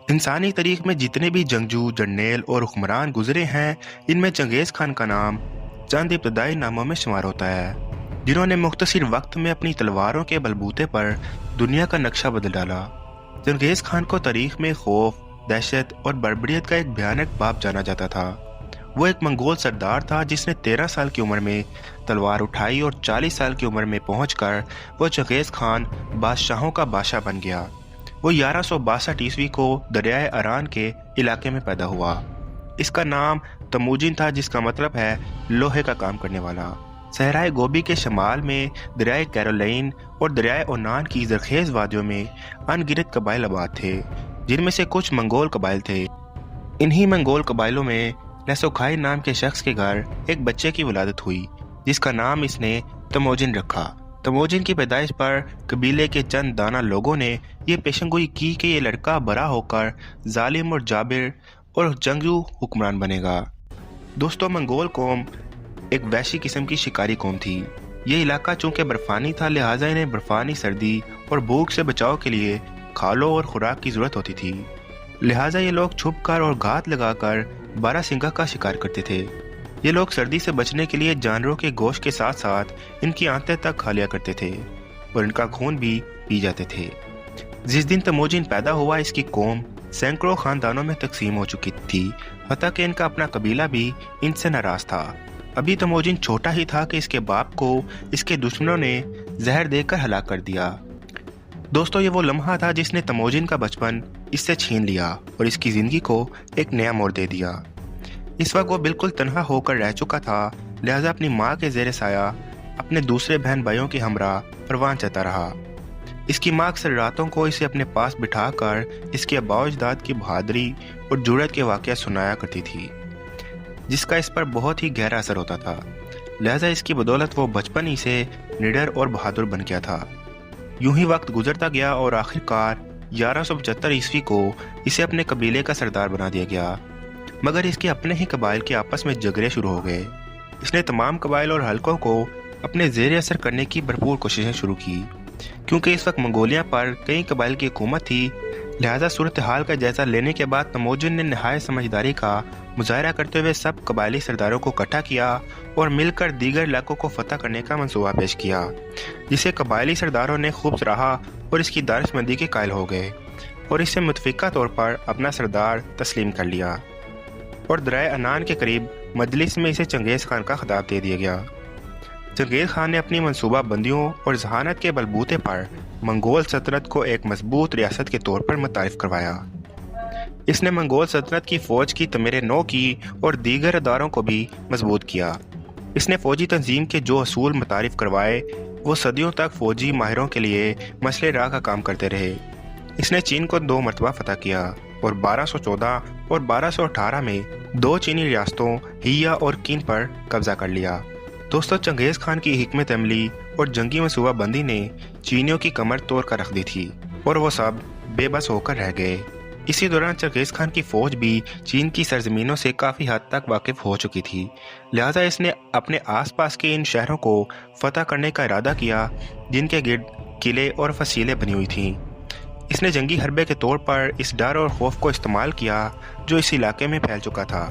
انسانی تاریخ میں جتنے بھی جنگجو، جرنیل اور حکمران گزرے ہیں، ان میں چنگیز خان کا نام چند ابتدائی ناموں میں شمار ہوتا ہے، جنہوں نے مختصر وقت میں اپنی تلواروں کے بلبوتے پر دنیا کا نقشہ بدل ڈالا۔ چنگیز خان کو تاریخ میں خوف، دہشت اور بربریت کا ایک بھیانک باپ جانا جاتا تھا۔ وہ ایک منگول سردار تھا جس نے 13 سال کی عمر میں تلوار اٹھائی اور 40 سال کی عمر میں پہنچ کر وہ چنگیز خان بادشاہوں کا بادشاہ بن گیا۔ وہ 1162 عیسوی کو دریائے اران کے علاقے میں پیدا ہوا۔ اس کا نام تموجن تھا، جس کا مطلب ہے لوہے کا کام کرنے والا۔ صحرائے گوبی کے شمال میں دریائے کیرولین اور دریائے اونان کی زرخیز وادیوں میں ان گنت قبائل آباد تھے، جن میں سے کچھ منگول قبائل تھے۔ انہی منگول قبائلوں میں لیسوکھائی نام کے شخص کے گھر ایک بچے کی ولادت ہوئی، جس کا نام اس نے تموجن رکھا۔ تموجن کی پیدائش پر قبیلے کے چند دانا لوگوں نے یہ پیشن گوئی کی کہ یہ لڑکا بڑا ہو کر ظالم اور جابر اور جنگجو حکمران بنے گا۔ دوستو، منگول قوم ایک وحشی قسم کی شکاری قوم تھی۔ یہ علاقہ چونکہ برفانی تھا، لہٰذا انہیں برفانی سردی اور بھوک سے بچاؤ کے لیے کھالوں اور خوراک کی ضرورت ہوتی تھی۔ لہٰذا یہ لوگ چھپ کر اور گھات لگا کر بارہ سنگھا کا شکار کرتے تھے۔ یہ لوگ سردی سے بچنے کے لیے جانوروں کے گوشت کے ساتھ ساتھ ان کی آنتیں تک کھا لیا کرتے تھے اور ان کا خون بھی پی جاتے تھے۔ جس دن تموجن پیدا ہوا، اس کی قوم سینکڑوں خاندانوں میں تقسیم ہو چکی تھی، حتیٰ کہ ان کا اپنا قبیلہ بھی ان سے ناراض تھا۔ ابھی تموجن چھوٹا ہی تھا کہ اس کے باپ کو اس کے دشمنوں نے زہر دے کر ہلاک کر دیا۔ دوستو، یہ وہ لمحہ تھا جس نے تموجن کا بچپن اس سے چھین لیا اور اس کی زندگی کو ایک نیا موڑ دے دیا۔ اس وقت وہ بالکل تنہا ہو کر رہ چکا تھا، لہٰذا اپنی ماں کے زیر سایہ اپنے دوسرے بہن بھائیوں کے ہمراہ پروان چلتا رہا۔ اس کی ماں اکثر راتوں کو اسے اپنے پاس بٹھا کر اس کے آباء و اجداد کی بہادری اور جرأت کے واقعات سنایا کرتی تھی، جس کا اس پر بہت ہی گہرا اثر ہوتا تھا۔ لہٰذا اس کی بدولت وہ بچپن ہی سے نڈر اور بہادر بن گیا تھا۔ یوں ہی وقت گزرتا گیا اور آخر کار 1175 عیسوی کو اسے اپنے قبیلے کا سردار بنا دیا گیا، مگر اس کے اپنے ہی قبائل کے آپس میں جھگڑے شروع ہو گئے۔ اس نے تمام قبائل اور حلقوں کو اپنے زیر اثر کرنے کی بھرپور کوششیں شروع کی۔ کیونکہ اس وقت منگولیا پر کئی قبائل کی حکومت تھی، لہٰذا صورتحال کا جائزہ لینے کے بعد تموجن نے نہایت سمجھداری کا مظاہرہ کرتے ہوئے سب قبائلی سرداروں کو اکٹھا کیا اور مل کر دیگر علاقوں کو فتح کرنے کا منصوبہ پیش کیا، جسے قبائلی سرداروں نے خوب سراہا اور اس کی دانش مندی کے قائل ہو گئے اور اسے متفقہ طور پر اپنا سردار تسلیم کر لیا، اور دریائے انان کے قریب مجلس میں اسے چنگیز خان کا خطاب دے دیا گیا۔ چنگیز خان نے اپنی منصوبہ بندیوں اور ذہانت کے بلبوتے پر منگول سلطنت کو ایک مضبوط ریاست کے طور پر متعارف کروایا۔ اس نے منگول سلطنت کی فوج کی تعمیر نو کی اور دیگر اداروں کو بھی مضبوط کیا۔ اس نے فوجی تنظیم کے جو اصول متعارف کروائے، وہ صدیوں تک فوجی ماہروں کے لیے مسئلہ راہ کا کام کرتے رہے۔ اس نے چین کو 2 مرتبہ فتح کیا اور 1214 اور 1218 میں 2 چینی ریاستوں ہیا اور کین پر قبضہ کر لیا۔ دوستو، چنگیز خان کی حکمت عملی اور جنگی منصوبہ بندی نے چینیوں کی کمر توڑ کر رکھ دی تھی اور وہ سب بے بس ہو کر رہ گئے۔ اسی دوران چنگیز خان کی فوج بھی چین کی سرزمینوں سے کافی حد تک واقف ہو چکی تھی، لہٰذا اس نے اپنے آس پاس کے ان شہروں کو فتح کرنے کا ارادہ کیا جن کے گرد قلعے اور فصیلیں بنی ہوئی تھیں۔ اس نے جنگی حربے کے طور پر اس ڈر اور خوف کو استعمال کیا جو اس علاقے میں پھیل چکا تھا۔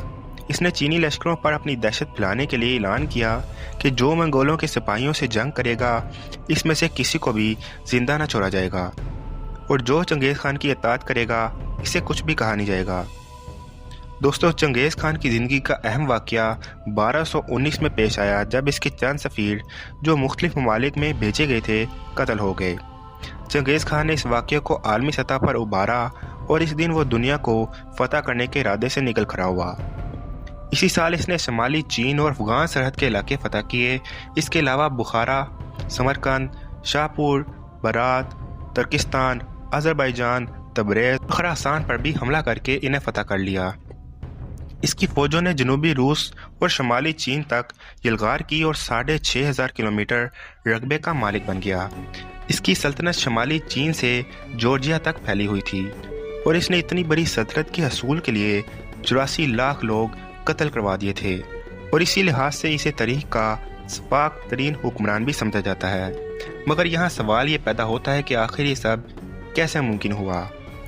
اس نے چینی لشکروں پر اپنی دہشت پھیلانے کے لیے اعلان کیا کہ جو منگولوں کے سپاہیوں سے جنگ کرے گا، اس میں سے کسی کو بھی زندہ نہ چھوڑا جائے گا، اور جو چنگیز خان کی اطاعت کرے گا اسے کچھ بھی کہا نہیں جائے گا۔ دوستو، چنگیز خان کی زندگی کا اہم واقعہ 1219 میں پیش آیا، جب اس کے چند سفیر جو مختلف ممالک میں بھیجے گئے تھے قتل ہو گئے۔ چنگیز خان نے اس واقعے کو عالمی سطح پر ابھارا اور اس دن وہ دنیا کو فتح کرنے کے ارادے سے نکل کھڑا ہوا۔ اسی سال اس نے شمالی چین اور افغان سرحد کے علاقے فتح کیے۔ اس کے علاوہ بخارا، سمرقند، شاہپور، برات، ترکستان، آذربائیجان، تبریز اور خراسان پر بھی حملہ کر کے انہیں فتح کر لیا۔ اس کی فوجوں نے جنوبی روس اور شمالی چین تک یلغار کی اور 6500 کلومیٹر رقبے کا مالک بن گیا۔ اس کی سلطنت شمالی چین سے جورجیا تک پھیلی ہوئی تھی اور اس نے اتنی بڑی سلطنت کے حصول کے لیے 84 لاکھ لوگ قتل کروا دیے تھے، اور اسی لحاظ سے اسے تاریخ کا سپاک ترین حکمران بھی سمجھا جاتا ہے۔ مگر یہاں سوال یہ پیدا ہوتا ہے کہ آخر یہ سب کیسے ممکن ہوا؟